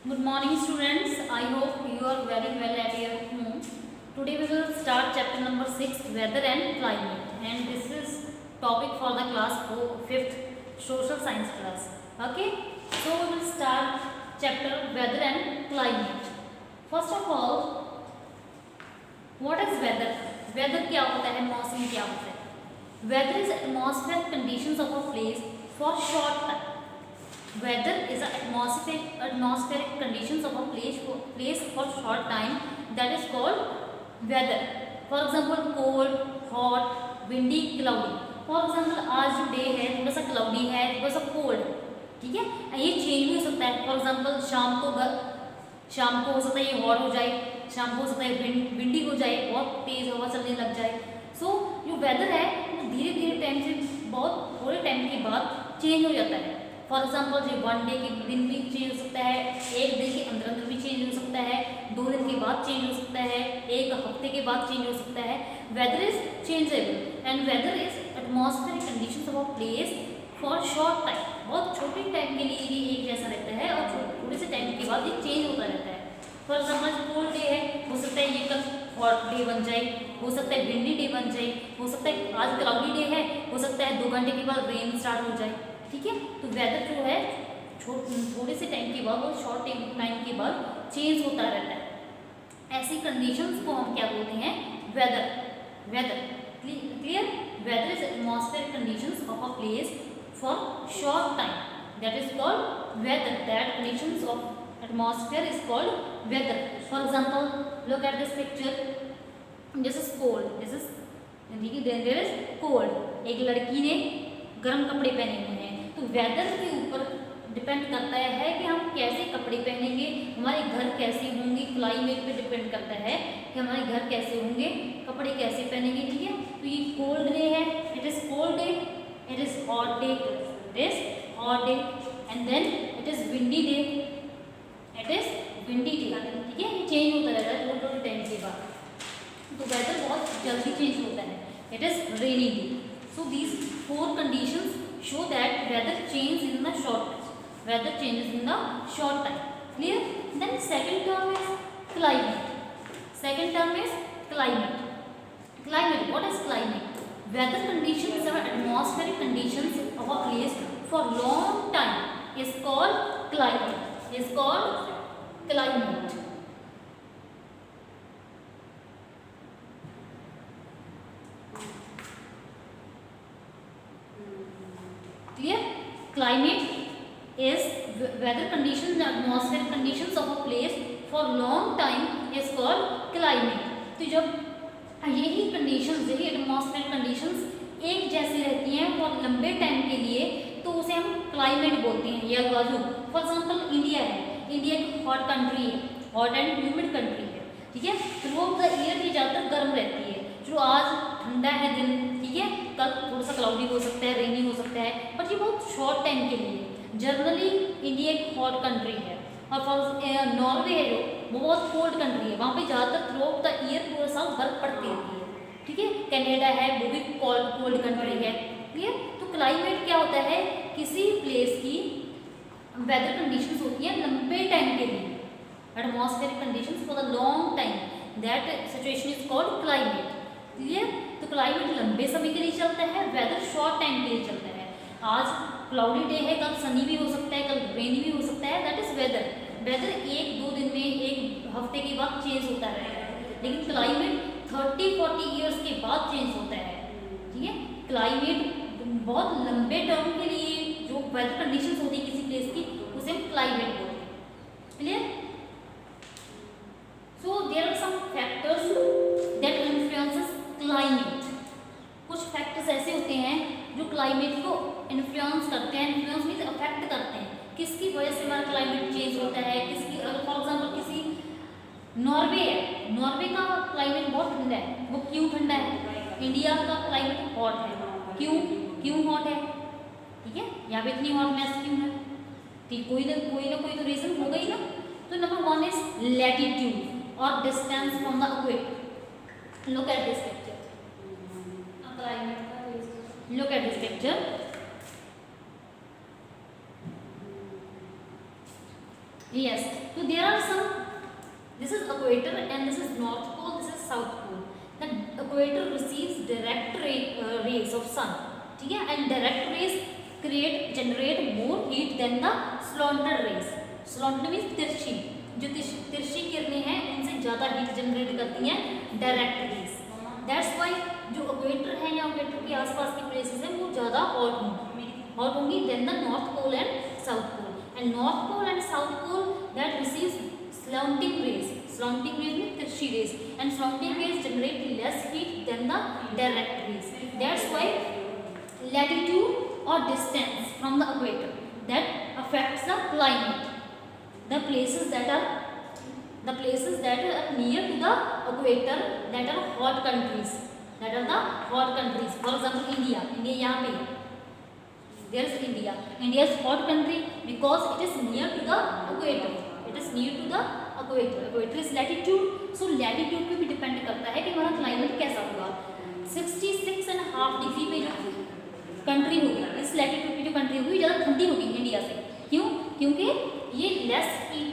Good morning, students. I hope you are very well at your home. Today we will start chapter number 6, Weather and Climate, and this is topic for the class 5th social science class. Okay, so we will start chapter Weather and Climate. First of all, what is weather? Weather क्या होता है? मौसम क्या होता है? Weather is atmospheric conditions of a place for short time. Weather is atmospheric conditions of a place for short time, that is called weather. For example, cold, hot, windy, cloudy. For example, आज जो day है थोड़ा सा cloudy है, थोड़ा सा cold है, ठीक है, ये चेंज भी हो सकता है. फॉर एग्जाम्पल शाम को हो सकता है ये हॉट हो जाए, शाम को हो सकता है विंडी हो जाए, बहुत तेज हवा चलने लग जाए. सो जो वेदर है वो धीरे धीरे टाइम से बहुत थोड़े टाइम के बाद चेंज हो जाता है. फॉर एग्जाम्पल जो 1 डे के दिन भी चेंज हो सकता है, 1 दिन के अंदर अंदर भी चेंज हो सकता है, 2 दिन के बाद चेंज हो सकता है, 1 हफ्ते के बाद चेंज हो सकता है. Weather is changeable and weather is atmospheric conditions of a place for short time. बहुत छोटे टाइम के लिए ये एक जैसा रहता है और थोड़े से टाइम के बाद ये चेंज होता रहता है. फॉर एग्जाम्पल कोल्ड डे है, हो सकता है ये कल हॉट डे बन जाए, हो सकता है विंडी डे बन जाए, हो सकता है आज क्लाउडी डे है, हो सकता है 2 घंटे के बाद रेन स्टार्ट हो जाए. ठीक है, तो वेदर जो है थोड़े से टाइम के बाद और शॉर्ट टाइम के बाद चेंज होता रहता है. ऐसी कंडीशंस को हम क्या बोलते हैं? Weather. Weather clear. Weather is atmospheric conditions of a place for short time, that is called weather. That conditions of atmosphere is called weather. For example, look at this picture. This is cold. This is there is cold. एक लड़की ने गर्म कपड़े पहने हुए हैं. तो weather के ऊपर डिपेंड करता है कि हम कैसे कपड़े पहनेंगे, हमारे घर कैसे होंगे. क्लाइमेट पे डिपेंड करता है कि हमारे घर कैसे होंगे, कपड़े कैसे पहनेंगे. ठीक है, तो ये कोल्ड डे है, it is cold day. It is hot day, it is hot day. And then it is windy day, it is windy day. ठीक है, ये चेंज होता रहता है थोड़े थोड़े टाइम के बाद. तो वेदर बहुत जल्दी चेंज होता है. It is rainy day. So these 4 conditions show that weather changes in the weather changes in the short time. Clear? Then second term is climate. Second term is climate. Climate. What is climate? Weather conditions or atmospheric conditions of a place for long time is called climate. Is called climate. Clear? Climate is weather conditions and atmospheric conditions of a place for long time is called climate. तो जब यही conditions, यही atmospheric conditions एक जैसी रहती हैं और लंबे टाइम के लिए, तो उसे हम क्लाइमेट बोलते हैं या वायु. फॉर एग्जाम्पल इंडिया है, इंडिया एक हॉट कंट्री है, हॉट एंड ह्यूमिड कंट्री है. ठीक है, थ्रू आउट द ईयर ये ज़्यादातर गर्म रहती है. जो आज ठंडा है दिन, ठीक है, कल थोड़ा सा क्लाउडी हो सकता है, रेनी हो सकता है, बट ये बहुत शॉर्ट टाइम के लिए. जनरली इंडिया एक हॉट कंट्री है. और फॉर नॉर्वे है जो, वो बहुत कोल्ड कंट्री है, वहाँ पे ज़्यादातर थ्रू आउट द ईयर पूरा साल बर्फ पड़ती रहती है. ठीक है, कनाडा है, वो भी कोल्ड कंट्री है. क्लियर? तो क्लाइमेट क्या होता है? किसी प्लेस की वेदर कंडीशंस होती हैं लंबे टाइम के लिए, atmospheric conditions for the long time, that situation is called climate. Clear? तो क्लाइमेट लंबे समय के लिए चलता है, वेदर शॉर्ट टाइम के लिए चलता है. आज क्लाउडी डे है, कल सनी भी हो सकता है, कल रेनी भी हो सकता है, दैट इज वेदर. वेदर 1-2 दिन में, 1 हफ्ते के बाद चेंज होता रहता है, लेकिन क्लाइमेट 30-40 ईयर्स के बाद चेंज होता है. ठीक है, क्लाइमेट बहुत लंबे टर्म के लिए जो वेदर कंडीशंस होती है किसी प्लेस की, उसे हम क्लाइमेट बोलते हैं. Clear? So there are some factors that influences climate. कुछ फैक्टर्स ऐसे होते हैं जो क्लाइमेट को इन्फ्लुएंस करते हैं. इन्फ्लुएंस मीन्स अफेक्ट करते हैं. किसकी वजह से हमारा क्लाइमेट चेंज होता है, किसकी. फॉर एग्जाम्पल किसी नॉर्वे है, नॉर्वे का क्लाइमेट बहुत ठंडा है. वो क्यों ठंडा है? इंडिया का क्लाइमेट हॉट है. क्यों हॉट है? ठीक है, यहाँ पे इतनी हॉटनेस क्यों है? ठीक, कोई ना कोई तो रीजन होगा ही ना. तो नंबर 1 इज लैटिट्यूड और distance from the equator. Look at this picture. Look at this picture. Yes, so there are some, this is equator and this is north pole, this is south pole. The equator receives direct rays of sun, ठीक है, and direct rays generate more heat than the slanted rays. Slanted means तिरछी, जो तिरछी किरणें हैं उनसे ज़्यादा heat generate करती हैं डायरेक्ट रेज. दैट्स वाई जो इक्वेटर है या इक्वेटर के आसपास की प्लेसेस हैं वो ज़्यादा हॉट होंगी than the north pole and south pole. And north pole and south pole that receives slanting rays. Slanting rays means तिरछी rays, and slanting rays generate less heat than the direct rays. That's why latitude or distance from the equator that affects the climate. The places that are near to the equator, that are hot countries. That are the hot countries. For example, India. यहाँ पे there is India. India is hot country because it is near to the equator. It is near to the equator. Equator is latitude. So latitude पे भी depend करता है कि हमारा climate कैसा होगा. 66.5 डिग्री पे जो कंट्री होगी, इस लैटिट्यूड की जो कंट्री होगी ज़्यादा ठंडी होगी इंडिया से. क्यों? क्योंकि ये लेस हीट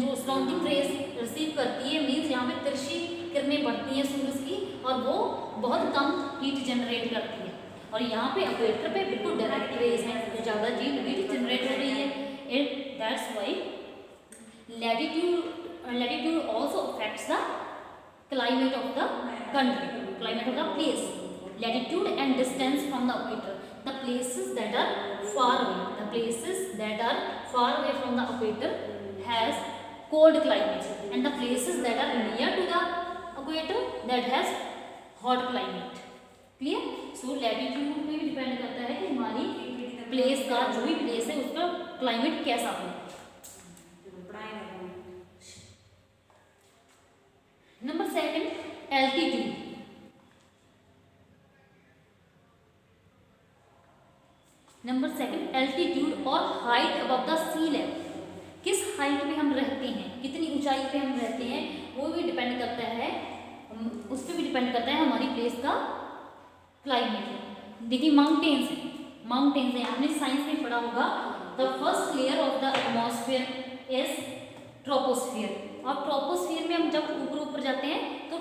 जो स्लॉन्टिंग रेज रिसीव करती है, मीन्स यहाँ पे तिरछी किरणें बढ़ती हैं सूरज की और वो बहुत कम हीट जनरेट करती है. और यहाँ पे इक्वेटर पे बिल्कुल डायरेक्ट रेज हैं तो ज़्यादा हीट जनरेट हो रही है. That's why latitude also affects the climate of the country, climate of the place. Latitude and distance from the equator. The places that are far away from the equator has cold climate, and the places that are near to the equator that has hot climate. Clear? So latitude पे भी depend करता है कि हमारी place का जो भी place है उसका क्लाइमेट कैसा हो. Number 7, altitude. नंबर 7, एल्टीट्यूड और height above the sea level. किस हाइट पे हम रहते हैं, कितनी ऊंचाई पे हम रहते हैं, वो भी डिपेंड करता है, उस पर भी डिपेंड करता है हमारी प्लेस का क्लाइमेट. देखिए माउंटेन्स हैं, आपने साइंस में पढ़ा होगा. The first layer of the atmosphere is troposphere. और ट्रोपोस्फियर में हम जब ऊपर जाते हैं तो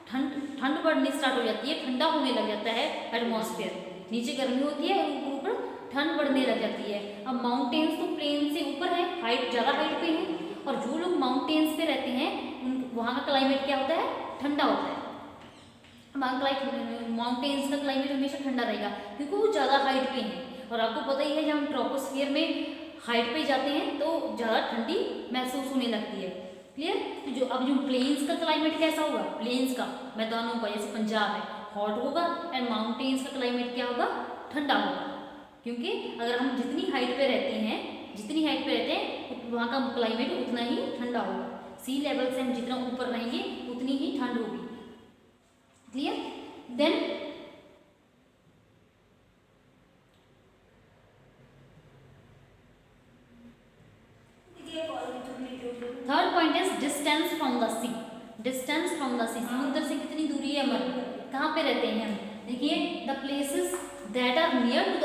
ठंड बढ़नी स्टार्ट हो जाती है, ठंडा होने लग जाता है एटमॉस्फेयर. नीचे गर्मी होती है और ऊपर ठंड बढ़ने लग जाती है. अब माउंटेन्स तो प्लेन से ऊपर है, हाइट ज़्यादा हाइट पे है, और जो लोग माउंटेन्स पे रहते हैं वहाँ का क्लाइमेट क्या होता है, ठंडा होता है. माउंटेन्स का क्लाइमेट हमेशा ठंडा रहेगा क्योंकि वो ज़्यादा हाइट पे हैं. और आपको पता ही है जब हम ट्रोपोस्फियर में हाइट पे जाते हैं तो ज़्यादा ठंडी महसूस होने लगती है. क्लियर? तो जो प्लेन्स का क्लाइमेट कैसा होगा, प्लेन्स का मैदानों का जैसे पंजाब है हॉट होगा, एंड माउंटेन्स का क्लाइमेट क्या होगा, ठंडा होगा. क्योंकि अगर हम जितनी हाइट पे रहते हैं वहाँ का क्लाइमेट उतना ही ठंडा होगा. सी लेवल से हम जितना ऊपर रहेंगे उतनी ही ठंड होगी. Clear? Then third point is distance from the sea. Distance from the sea, समुद्र से कितनी दूरी है हमारी, कहाँ पे रहते हैं हम. देखिए the places that are near to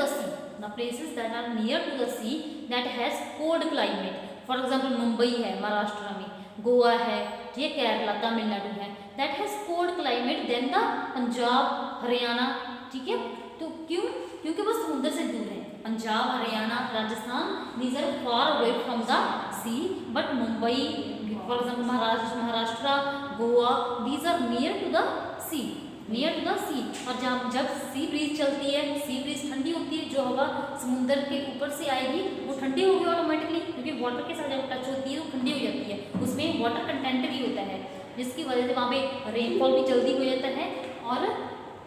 the sea, that has cold climate. For example Mumbai है महाराष्ट्र में, गोवा है, ये केरला तमिलनाडु है, that has cold climate than the Punjab Haryana. ठीक है, तो क्यों? क्योंकि वो समुद्र से दूर है. Punjab, Haryana, Rajasthan, these are far away from the sea, but Mumbai, for example Maharashtra, Goa, these are near to the sea. और जब सी ब्रीज चलती है, सी ब्रीज ठंडी होती है, जो हवा समुद्र के ऊपर से आएगी वो ठंडी होगी ऑटोमेटिकली, क्योंकि वाटर के साथ जब टच होती है तो ठंडी हो जाती है. उसमें वाटर कंटेंट भी होता है जिसकी वजह से वहाँ पे रेनफॉल भी जल्दी हो जाता है और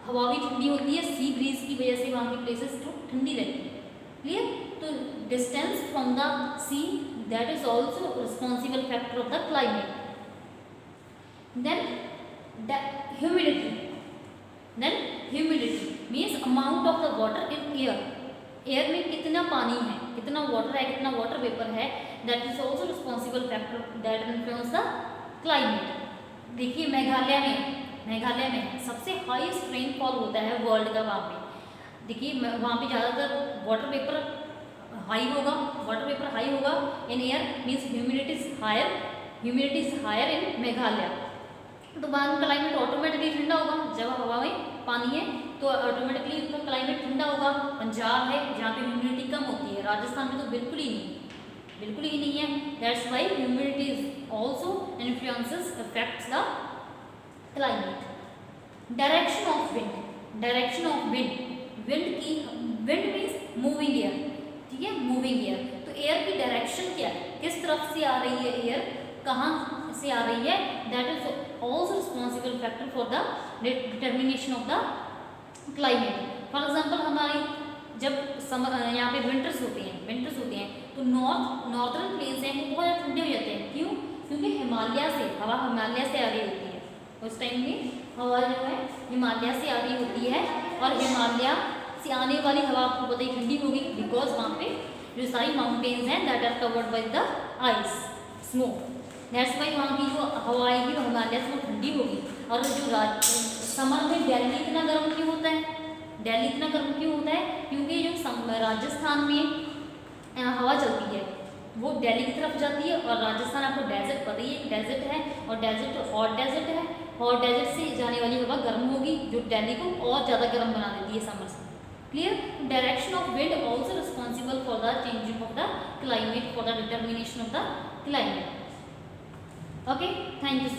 हवा भी ठंडी होती है. सी ब्रीज की वजह से वहाँ की प्लेसेस जो ठंडी रहती है. क्लियर? तो distance from the sea that is also responsible factor of the climate. Then humidity means amount of the water in air. Air में कितना पानी है, कितना वाटर है, कितना वाटर वेपर है, that is also responsible factor that influence the climate. देखिए मेघालय में सबसे हाईएस्ट रेनफॉल होता है वर्ल्ड का. वहाँ पे देखिए वहाँ पे ज़्यादातर वाटर वेपर हाई होगा, वाटर वेपर हाई होगा in air means humidity is higher in Meghalaya. तो वहाँ का क्लाइमेट ऑटोमेटिकली ठंडा होगा, जब हवा में पानी है तो ऑटोमेटिकली उसका क्लाइमेट ठंडा होगा। पंजाब है जहाँ पे ह्यूमिडिटी कम होती है, राजस्थान में तो बिल्कुल ही नहीं है। That's why humidity is also influences affects the climate. Direction of wind, wind means moving air, ठीक है, मूविंग एयर। तो एयर की डायरेक्शन क्या है, किस तरफ से आ रही है एयर, कहाँ से आ रही है, that is also responsible factor for the determination of the climate. For example हमारी जब समर यहाँ पे विंटर्स होते हैं तो नॉर्थर्न प्लेन्स हैं वो बहुत ज़्यादा ठंडे हो जाते हैं। क्यों? क्योंकि हवा हिमालय से आ रही होती है, उस टाइम में हवा जो है हिमालय से आ रही होती है, और हिमालय से आने वाली हवा आपको पता ही ठंडी होगी, बिकॉज वहाँ पे जो सारी माउंटेन्स हैं that are covered by the ice snow. That's why वहाँ की जो हवा आएगी वो हिमालय से वो ठंडी होगी। और जो समर में दिल्ली इतना गर्म क्यों होता है, क्योंकि जो राजस्थान में हवा चलती है वो दिल्ली की तरफ जाती है, और राजस्थान आपको डेजर्ट पता ही है, डेजर्ट है, और डेजर्ट हॉट डेजर्ट है, हॉट डेजर्ट से जाने वाली हवा गर्म होगी जो दिल्ली को और ज़्यादा गर्म बना देती है समर से। Clear? Direction of wind also responsible for the changing of the climate, for the determination of the climate. Okay, thank you.